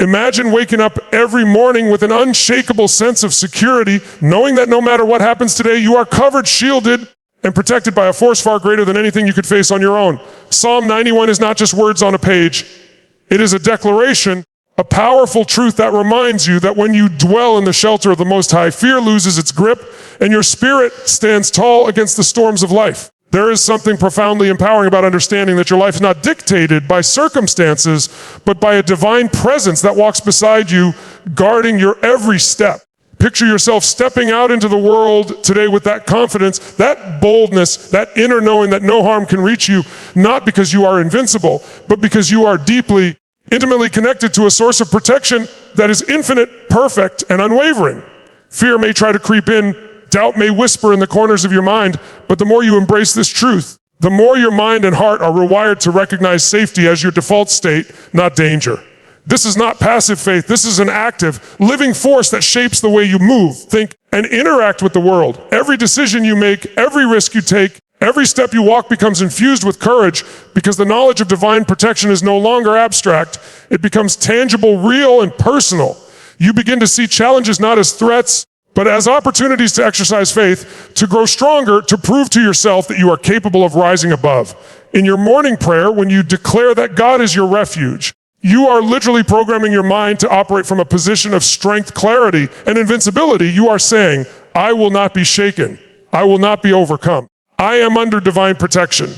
Imagine waking up every morning with an unshakable sense of security, knowing that no matter what happens today, you are covered, shielded, and protected by a force far greater than anything you could face on your own. Psalm 91 is not just words on a page. It is a declaration, a powerful truth that reminds you that when you dwell in the shelter of the Most High, fear loses its grip and your spirit stands tall against the storms of life. There is something profoundly empowering about understanding that your life is not dictated by circumstances, but by a divine presence that walks beside you, guarding your every step. Picture yourself stepping out into the world today with that confidence, that boldness, that inner knowing that no harm can reach you, not because you are invincible, but because you are deeply, intimately connected to a source of protection that is infinite, perfect, and unwavering. Fear may try to creep in, doubt may whisper in the corners of your mind, but the more you embrace this truth, the more your mind and heart are rewired to recognize safety as your default state, not danger. This is not passive faith. This is an active, living force that shapes the way you move, think, and interact with the world. Every decision you make, every risk you take, every step you walk becomes infused with courage because the knowledge of divine protection is no longer abstract. It becomes tangible, real, and personal. You begin to see challenges not as threats, but as opportunities to exercise faith, to grow stronger, to prove to yourself that you are capable of rising above. In your morning prayer, when you declare that God is your refuge, you are literally programming your mind to operate from a position of strength, clarity, and invincibility. You are saying, I will not be shaken. I will not be overcome. I am under divine protection.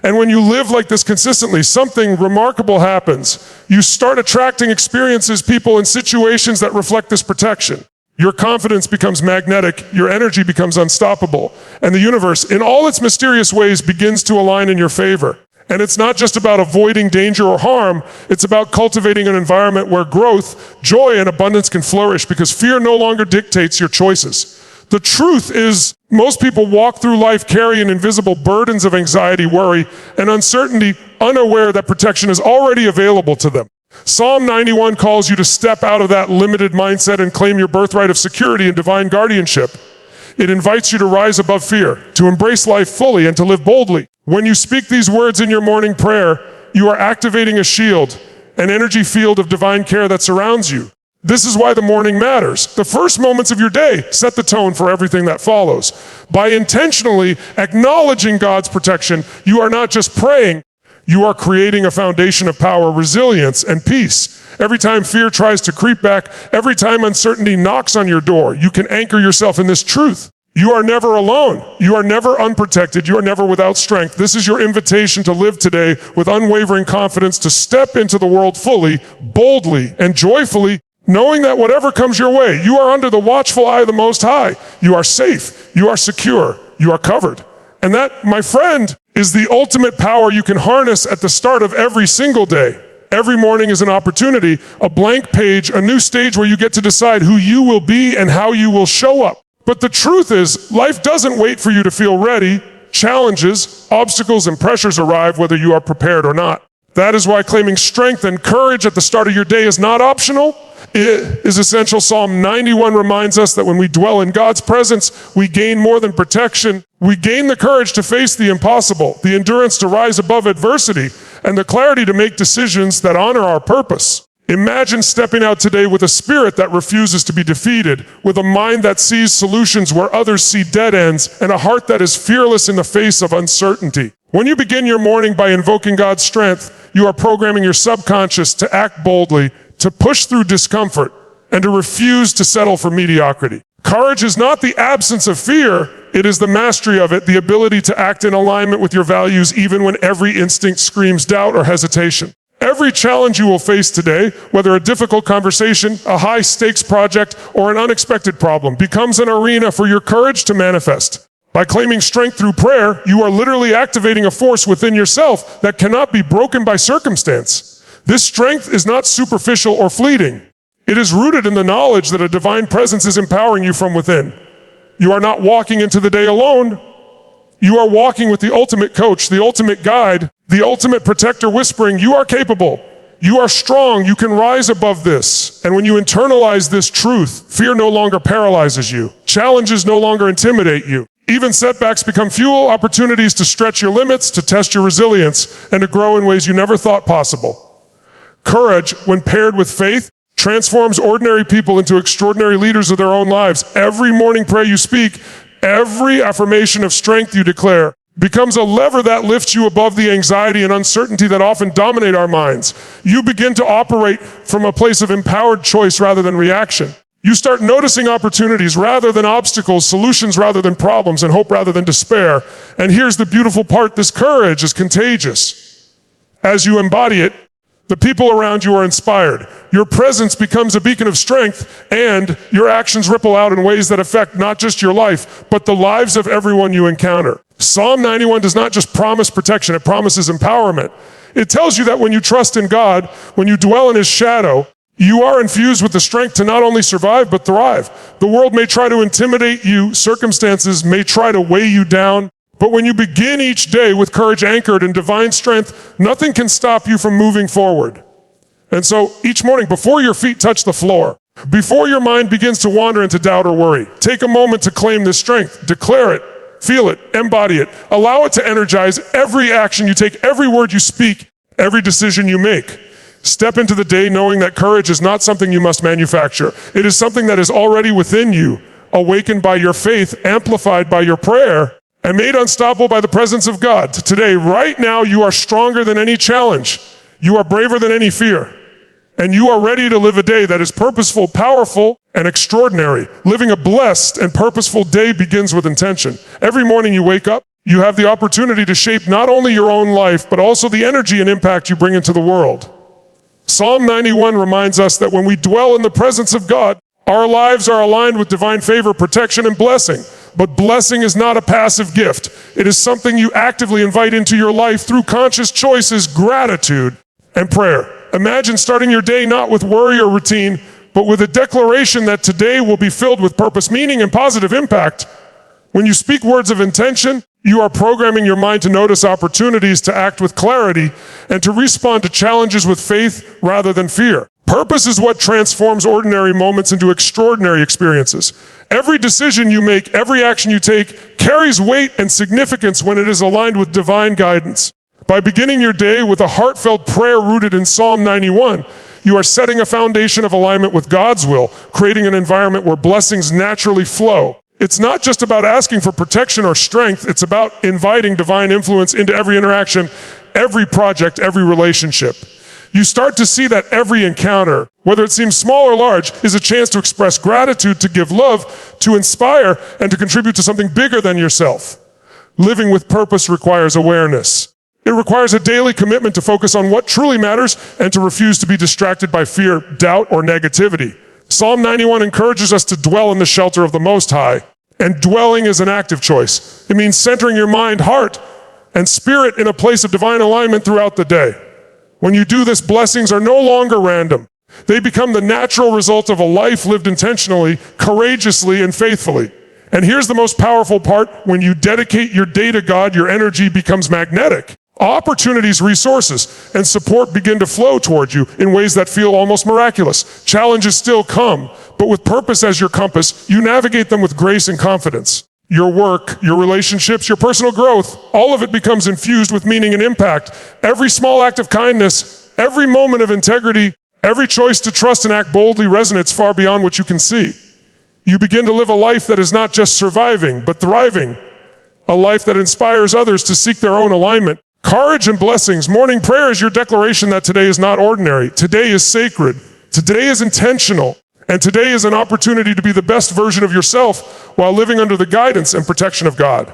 And when you live like this consistently, something remarkable happens. You start attracting experiences, people, and situations that reflect this protection. Your confidence becomes magnetic, your energy becomes unstoppable, and the universe, in all its mysterious ways, begins to align in your favor. And it's not just about avoiding danger or harm, it's about cultivating an environment where growth, joy, and abundance can flourish because fear no longer dictates your choices. The truth is, most people walk through life carrying invisible burdens of anxiety, worry, and uncertainty, unaware that protection is already available to them. Psalm 91 calls you to step out of that limited mindset and claim your birthright of security and divine guardianship. It invites you to rise above fear, to embrace life fully, and to live boldly. When you speak these words in your morning prayer, you are activating a shield, an energy field of divine care that surrounds you. This is why the morning matters. The first moments of your day set the tone for everything that follows. By intentionally acknowledging God's protection, you are not just praying, you are creating a foundation of power, resilience, and peace. Every time fear tries to creep back, every time uncertainty knocks on your door, you can anchor yourself in this truth. You are never alone. You are never unprotected. You are never without strength. This is your invitation to live today with unwavering confidence, to step into the world fully, boldly, and joyfully, knowing that whatever comes your way, you are under the watchful eye of the Most High. You are safe. You are secure. You are covered. And that, my friend, is the ultimate power you can harness at the start of every single day. Every morning is an opportunity, a blank page, a new stage where you get to decide who you will be and how you will show up. But the truth is, life doesn't wait for you to feel ready. Challenges, obstacles, and pressures arrive whether you are prepared or not. That is why claiming strength and courage at the start of your day is not optional. It is essential. Psalm 91 reminds us that when we dwell in God's presence, we gain more than protection. We gain the courage to face the impossible, the endurance to rise above adversity, and the clarity to make decisions that honor our purpose. Imagine stepping out today with a spirit that refuses to be defeated, with a mind that sees solutions where others see dead ends, and a heart that is fearless in the face of uncertainty. When you begin your morning by invoking God's strength, you are programming your subconscious to act boldly, to push through discomfort, and to refuse to settle for mediocrity. Courage is not the absence of fear, it is the mastery of it, the ability to act in alignment with your values even when every instinct screams doubt or hesitation. Every challenge you will face today, whether a difficult conversation, a high-stakes project, or an unexpected problem, becomes an arena for your courage to manifest. By claiming strength through prayer, you are literally activating a force within yourself that cannot be broken by circumstance. This strength is not superficial or fleeting. It is rooted in the knowledge that a divine presence is empowering you from within. You are not walking into the day alone. You are walking with the ultimate coach, the ultimate guide, the ultimate protector whispering, you are capable, you are strong, you can rise above this. And when you internalize this truth, fear no longer paralyzes you. Challenges no longer intimidate you. Even setbacks become fuel, opportunities to stretch your limits, to test your resilience, and to grow in ways you never thought possible. Courage, when paired with faith, transforms ordinary people into extraordinary leaders of their own lives. Every morning prayer you speak, every affirmation of strength you declare, becomes a lever that lifts you above the anxiety and uncertainty that often dominate our minds. You begin to operate from a place of empowered choice rather than reaction. You start noticing opportunities rather than obstacles, solutions rather than problems, and hope rather than despair. And here's the beautiful part: this courage is contagious. As you embody it, the people around you are inspired. Your presence becomes a beacon of strength, and your actions ripple out in ways that affect not just your life, but the lives of everyone you encounter. Psalm 91 does not just promise protection, it promises empowerment. It tells you that when you trust in God, when you dwell in His shadow, you are infused with the strength to not only survive, but thrive. The world may try to intimidate you, circumstances may try to weigh you down, but when you begin each day with courage anchored in divine strength, nothing can stop you from moving forward. And so each morning, before your feet touch the floor, before your mind begins to wander into doubt or worry, take a moment to claim this strength. Declare it, feel it, embody it. Allow it to energize every action you take, every word you speak, every decision you make. Step into the day knowing that courage is not something you must manufacture. It is something that is already within you, awakened by your faith, amplified by your prayer, and made unstoppable by the presence of God. Today, right now, you are stronger than any challenge. You are braver than any fear. And you are ready to live a day that is purposeful, powerful, and extraordinary. Living a blessed and purposeful day begins with intention. Every morning you wake up, you have the opportunity to shape not only your own life, but also the energy and impact you bring into the world. Psalm 91 reminds us that when we dwell in the presence of God, our lives are aligned with divine favor, protection, and blessing. But blessing is not a passive gift. It is something you actively invite into your life through conscious choices, gratitude, and prayer. Imagine starting your day not with worry or routine, but with a declaration that today will be filled with purpose, meaning, and positive impact. When you speak words of intention, you are programming your mind to notice opportunities, to act with clarity, and to respond to challenges with faith rather than fear. Purpose is what transforms ordinary moments into extraordinary experiences. Every decision you make, every action you take, carries weight and significance when it is aligned with divine guidance. By beginning your day with a heartfelt prayer rooted in Psalm 91, you are setting a foundation of alignment with God's will, creating an environment where blessings naturally flow. It's not just about asking for protection or strength, it's about inviting divine influence into every interaction, every project, every relationship. You start to see that every encounter, whether it seems small or large, is a chance to express gratitude, to give love, to inspire, and to contribute to something bigger than yourself. Living with purpose requires awareness. It requires a daily commitment to focus on what truly matters and to refuse to be distracted by fear, doubt, or negativity. Psalm 91 encourages us to dwell in the shelter of the Most High, and dwelling is an active choice. It means centering your mind, heart, and spirit in a place of divine alignment throughout the day. When you do this, blessings are no longer random. They become the natural result of a life lived intentionally, courageously, and faithfully. And here's the most powerful part: when you dedicate your day to God, your energy becomes magnetic. Opportunities, resources, and support begin to flow towards you in ways that feel almost miraculous. Challenges still come, but with purpose as your compass, you navigate them with grace and confidence. Your work, your relationships, your personal growth, all of it becomes infused with meaning and impact. Every small act of kindness, every moment of integrity, every choice to trust and act boldly resonates far beyond what you can see. You begin to live a life that is not just surviving, but thriving. A life that inspires others to seek their own alignment. Courage and blessings. Morning prayer is your declaration that today is not ordinary. Today is sacred. Today is intentional. And today is an opportunity to be the best version of yourself while living under the guidance and protection of God.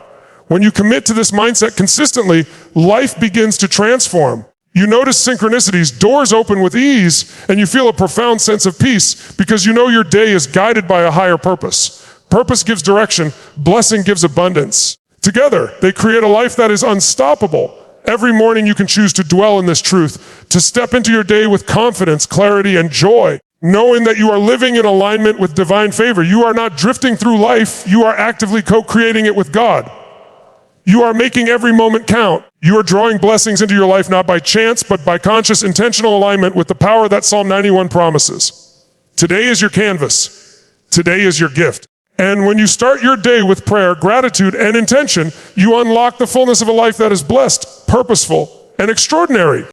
When you commit to this mindset consistently, life begins to transform. You notice synchronicities, doors open with ease, and you feel a profound sense of peace because you know your day is guided by a higher purpose. Purpose gives direction, blessing gives abundance. Together, they create a life that is unstoppable. Every morning you can choose to dwell in this truth, to step into your day with confidence, clarity, and joy, knowing that you are living in alignment with divine favor. You are not drifting through life, you are actively co-creating it with God. You are making every moment count. You are drawing blessings into your life not by chance, but by conscious, intentional alignment with the power that Psalm 91 promises. Today is your canvas. Today is your gift. And when you start your day with prayer, gratitude, and intention, you unlock the fullness of a life that is blessed, purposeful, and extraordinary.